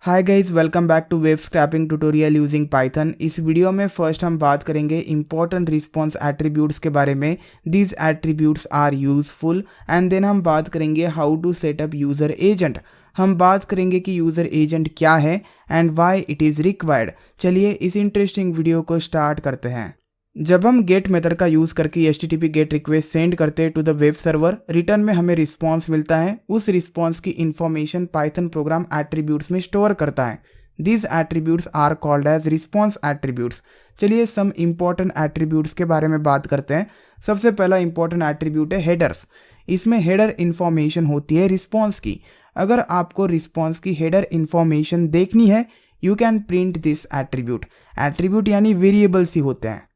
Hi guys, welcome back to web scraping tutorial using Python. इस video में first हम बात करेंगे इंपॉर्टेंट रिस्पॉन्स एट्रीब्यूट्स के बारे में। These attributes are useful and then हम बात करेंगे how to setup user agent. हम बात करेंगे कि यूज़र एजेंट क्या है and why it is required. चलिए इस इंटरेस्टिंग वीडियो को स्टार्ट करते हैं। जब हम गेट मेथड का यूज़ करके HTTP गेट रिक्वेस्ट सेंड करते हैं to the web server, return में हमें रिस्पॉन्स मिलता है। उस रिस्पॉन्स की इंफॉर्मेशन पाइथन प्रोग्राम एट्रीब्यूट्स में स्टोर करता है। These attributes are called as response attributes. चलिए सम इंपॉर्टेंट एट्रीब्यूट्स के बारे में बात करते हैं। सबसे पहला इंपॉर्टेंट एट्रीब्यूट है हेडर्स। इसमें हेडर इंफॉर्मेशन होती है रिस्पॉन्स की। अगर आपको रिस्पॉन्स की हेडर इंफॉर्मेशन देखनी है, you can print this attribute. Attribute यानी वेरिएबल्स ही होते हैं।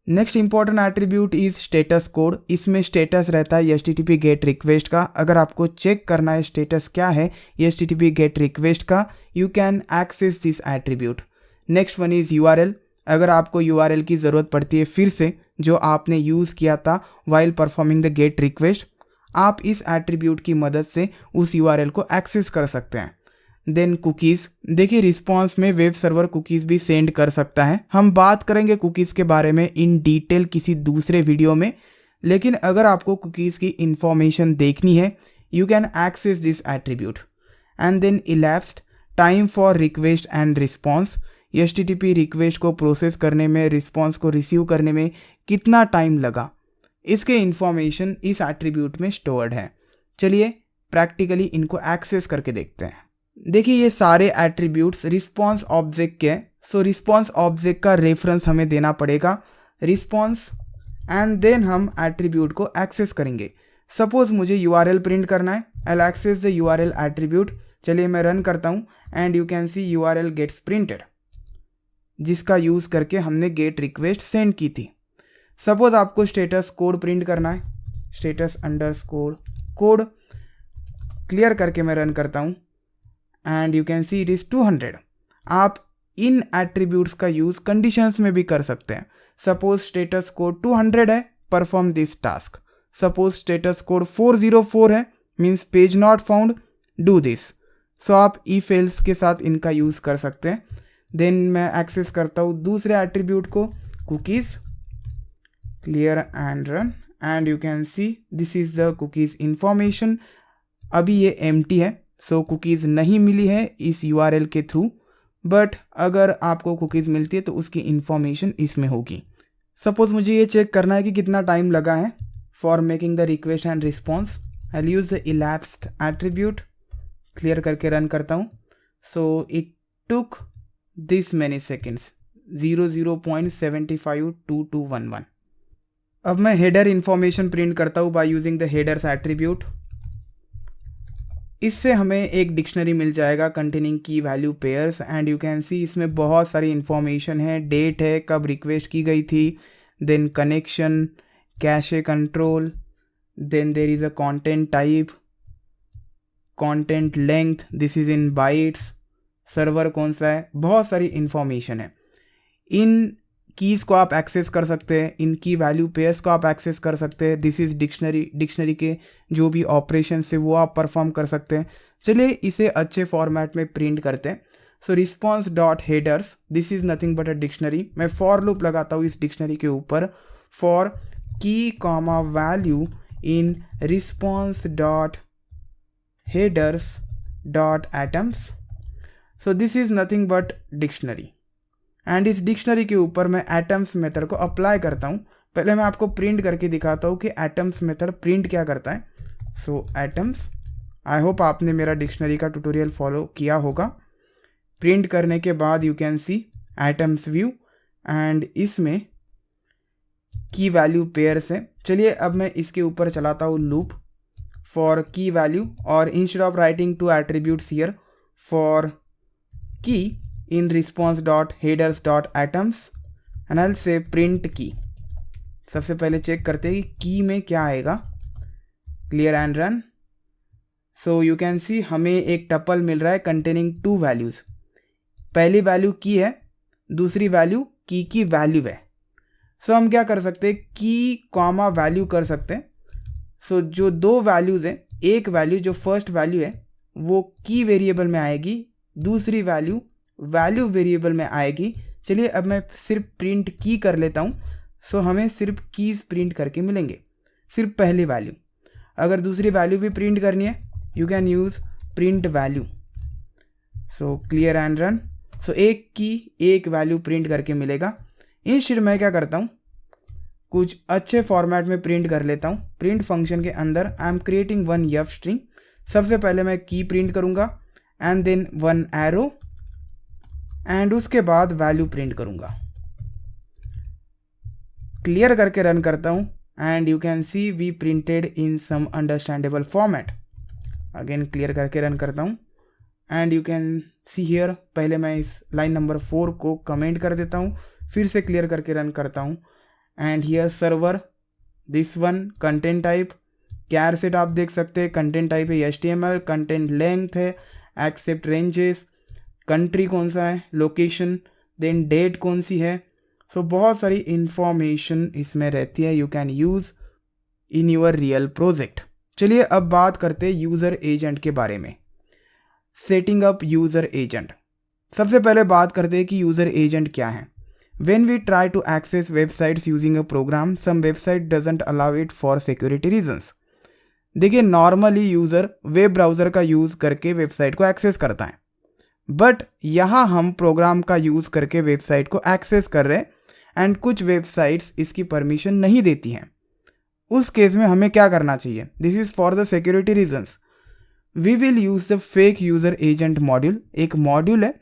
Next important attribute is status code. इसमें स्टेटस रहता है HTTP गेट रिक्वेस्ट का। अगर आपको चेक करना है स्टेटस क्या है HTTP गेट रिक्वेस्ट का, you can access this attribute. Next one is URL। अगर आपको URL की ज़रूरत पड़ती है फिर से, जो आपने यूज़ किया था while performing the gate request, आप इस एट्रीब्यूट की मदद से उस URL को एक्सेस कर सकते हैं। Then cookies. देखिए रिस्पॉन्स में वेब सर्वर कुकीज़ भी सेंड कर सकता है। हम बात करेंगे कुकीज़ के बारे में इन डिटेल किसी दूसरे वीडियो में, लेकिन अगर आपको कुकीज़ की इंफॉर्मेशन देखनी है, you can access this attribute. And then elapsed time for request and response. HTTP request को प्रोसेस करने में, रिस्पॉन्स को रिसीव करने में कितना टाइम लगा, इसके इंफॉर्मेशन इस एट्रीब्यूट में स्टोर्ड है। चलिए प्रैक्टिकली इनको एक्सेस करके देखते हैं। देखिए ये सारे एट्रीब्यूट्स रिस्पॉन्स ऑब्जेक्ट के हैं। सो रिस्पॉन्स ऑब्जेक्ट का रेफरेंस हमें देना पड़ेगा रिस्पॉन्स, एंड देन हम एट्रीब्यूट को एक्सेस करेंगे। सपोज मुझे URL प्रिंट करना है, I access the URL attribute. चलिए मैं रन करता हूँ and you can see URL gets printed, जिसका यूज़ करके हमने गेट रिक्वेस्ट सेंड की थी। सपोज आपको स्टेटस कोड प्रिंट करना है, स्टेटस अंडरस्कोर कोड। क्लियर करके मैं रन करता हूँ and you can see it is 200। आप इन एट्रीब्यूट्स का यूज़ कंडीशंस में भी कर सकते हैं। सपोज स्टेटस कोड 200 है, perform this task. Suppose status code 404 है, means page not found, do this. So आप इफ एल्स के साथ इनका यूज़ कर सकते हैं। देन मैं एक्सेस करता हूँ दूसरे एट्रीब्यूट को, cookies. Clear and run and you can see this is the cookies information. अभी ये एम्प्टी है, सो कुकीज़ नहीं मिली है इस URL के थ्रू, बट अगर आपको कुकीज़ मिलती है तो उसकी इंफॉर्मेशन इसमें होगी। सपोज मुझे ये चेक करना है कि कितना टाइम लगा है for making the request and response. I use the elapsed attribute. Clear करके रन करता हूँ। So it took this many seconds, 00.752211। अब मैं हेडर इंफॉर्मेशन प्रिंट करता हूँ bye using the headers attribute. इससे हमें एक डिक्शनरी मिल जाएगा कंटेनिंग की value pairs, and you can सी इसमें बहुत सारी इंफॉर्मेशन है। डेट है, कब रिक्वेस्ट की गई थी, then connection, cache control, then there is a content type, content length, this is in bytes, server कौन सा है, बहुत सारी इंफॉर्मेशन है। इन कीज़ को आप एक्सेस कर सकते हैं, इनकी वैल्यू पेयर्स को आप एक्सेस कर सकते हैं। दिस इज़ डिक्शनरी के जो भी ऑपरेशन है वो आप परफॉर्म कर सकते हैं। चलिए इसे अच्छे फॉर्मेट में प्रिंट करते हैं। So response dot headers, this is nothing but a dictionary. मैं फॉर लूप लगाता हूँ इस डिक्शनरी के ऊपर, for key comma value in response dot headers dot items. So this is nothing but dictionary, and इस dictionary के ऊपर मैं एटम्स मेथड को अप्लाई करता हूँ। पहले मैं आपको प्रिंट करके दिखाता हूँ कि एटम्स मेथड प्रिंट क्या करता है। सो एटम्स, आई होप आपने मेरा डिक्शनरी का ट्यूटोरियल फॉलो किया होगा। प्रिंट करने के बाद you can see items view, and इसमें की वैल्यू पेयर्स है। चलिए अब मैं इसके ऊपर चलाता हूँ लूप फॉर की वैल्यू, और instead of writing two attributes here for key in response dot headers dot atoms and I'll say print key। सबसे पहले चेक करते हैं कि की में क्या आएगा। Clear and run. So you can सी हमें एक टपल मिल रहा है कंटेनिंग 2 वैल्यूज़। पहली वैल्यू की है, दूसरी वैल्यू की वैल्यू है। सो हम क्या कर सकते हैं, की कॉमा वैल्यू कर सकते हैं। सो जो 2 वैल्यूज़ हैं, एक वैल्यू जो फर्स्ट वैल्यू है वो की वेरिएबल में आएगी, दूसरी वैल्यू वैल्यू वेरिएबल में आएगी। चलिए अब मैं सिर्फ प्रिंट की कर लेता हूँ। सो हमें सिर्फ कीज़ प्रिंट करके मिलेंगे, सिर्फ पहली वैल्यू। अगर दूसरी वैल्यू भी प्रिंट करनी है you can use print value. So clear and run. So एक की एक वैल्यू प्रिंट करके मिलेगा। इंस्टेड मैं क्या करता हूँ, कुछ अच्छे फॉर्मेट में प्रिंट कर लेता हूँ। प्रिंट फंक्शन के अंदर I am creating one f string. सबसे पहले मैं की प्रिंट करूँगा and then one arrow and उसके बाद वैल्यू प्रिंट करूँगा। क्लियर करके रन करता हूँ and you can see we printed in some understandable format. Again clear करके रन करता हूँ and you can see here. पहले मैं इस लाइन नंबर 4 को कमेंट कर देता हूँ, फिर से क्लियर करके रन करता हूँ and here server this one content type charset आप देख सकते हैं। कंटेंट टाइप है HTML, कंटेंट लेंथ है, एक्सेप्ट रेंजेस, कंट्री कौन सा है, लोकेशन, देन डेट कौन सी है। सो बहुत सारी इंफॉर्मेशन इसमें रहती है, you can use in your real project. चलिए अब बात करते हैं यूज़र एजेंट के बारे में। Setting up user agent. सबसे पहले बात करते हैं कि यूज़र एजेंट क्या है। When we try to access websites using a program, some website doesn't allow it for security reasons. देखिए नॉर्मली यूज़र वेब ब्राउज़र का यूज़ करके वेबसाइट को एक्सेस करता है, बट यहाँ हम प्रोग्राम का यूज़ करके वेबसाइट को एक्सेस कर रहे हैं एंड कुछ वेबसाइट्स इसकी परमिशन नहीं देती हैं। उस केस में हमें क्या करना चाहिए? This is for the security reasons. We will use the fake user agent module. एक मॉड्यूल है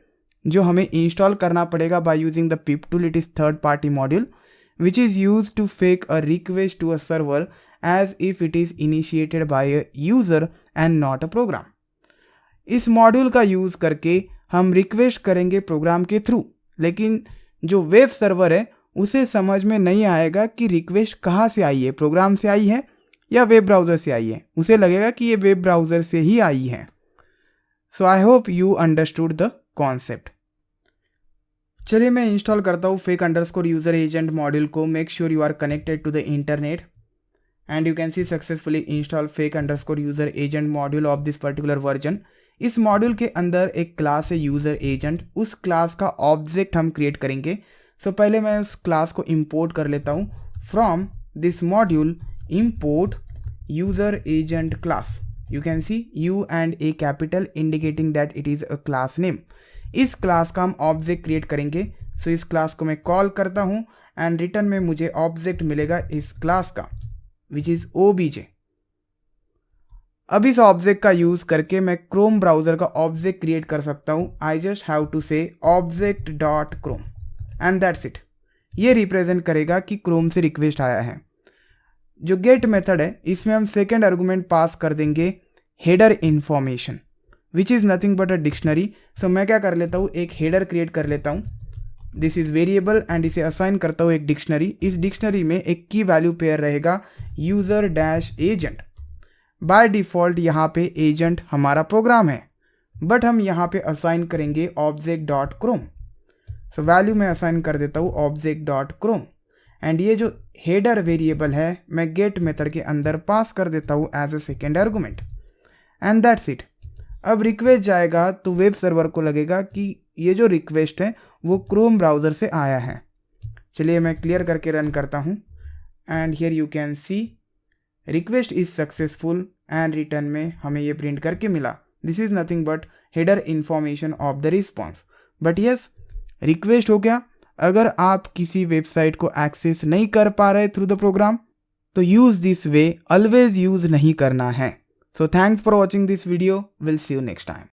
जो हमें इंस्टॉल करना पड़ेगा by using the pip tool. It is third party module which is use to fake a request to a server as if it is initiated by a user and not a program. इस module का use करके हम request करेंगे programme के through, लेकिन जो web server है उसे समझ में नहीं आएगा कि रिक्वेस्ट कहाँ से आई है, प्रोग्राम से आई है या वेब ब्राउज़र से आई है। उसे लगेगा कि ये वेब ब्राउज़र से ही आई है। So I hope you understood the concept. चलिए मैं इंस्टॉल करता हूँ fake underscore user agent module को। Make sure you are connected to the internet and you can see successfully install fake underscore user agent module of this particular version. इस module के अंदर एक class है user agent, उस class का object हम create करेंगे। सो पहले मैं उस क्लास को इंपोर्ट कर लेता हूँ। From this module import user agent class. You can C U and A capital indicating that it is a class name. इस क्लास का हम ऑब्जेक्ट क्रिएट करेंगे। सो इस क्लास को मैं कॉल करता हूँ एंड रिटर्न में मुझे ऑब्जेक्ट मिलेगा इस क्लास का विच इज़ OBJ। अब इस ऑब्जेक्ट का यूज़ करके मैं क्रोम ब्राउज़र का ऑब्जेक्ट क्रिएट कर सकता हूँ। आई जस्ट हैव टू से object dot Chrome and that's it. ये रिप्रेजेंट करेगा कि क्रोम से रिक्वेस्ट आया है। जो गेट मेथड है इसमें हम सेकेंड आर्गुमेंट पास कर देंगे header information which is nothing but a dictionary. So मैं क्या कर लेता हूँ, एक हेडर क्रिएट कर लेता हूँ। दिस इज़ वेरिएबल एंड इसे असाइन करता हूँ एक डिक्शनरी। इस डिक्शनरी में एक की वैल्यू पेयर रहेगा user dash agent. By default यहाँ पे एजेंट हमारा प्रोग्राम है, बट हम यहाँ पे असाइन करेंगे object dot Chrome. So value मैं असाइन कर देता हूँ ऑब्जेक्ट डॉट क्रोम एंड ये जो हेडर वेरिएबल है मैं गेट मेथड के अंदर पास कर देता हूँ as a second argument and that's it. अब रिक्वेस्ट जाएगा तो वेब सर्वर को लगेगा कि ये जो रिक्वेस्ट है वो क्रोम ब्राउज़र से आया है। चलिए मैं क्लियर करके रन करता हूँ and here you can C request is successful and return में हमें ये प्रिंट करके मिला this is nothing but header information of the response. But yes request हो गया। अगर आप किसी वेबसाइट को एक्सेस नहीं कर पा रहे थ्रू द प्रोग्राम तो use this way, always use नहीं करना है। So thanks for watching this video. We'll see you next time.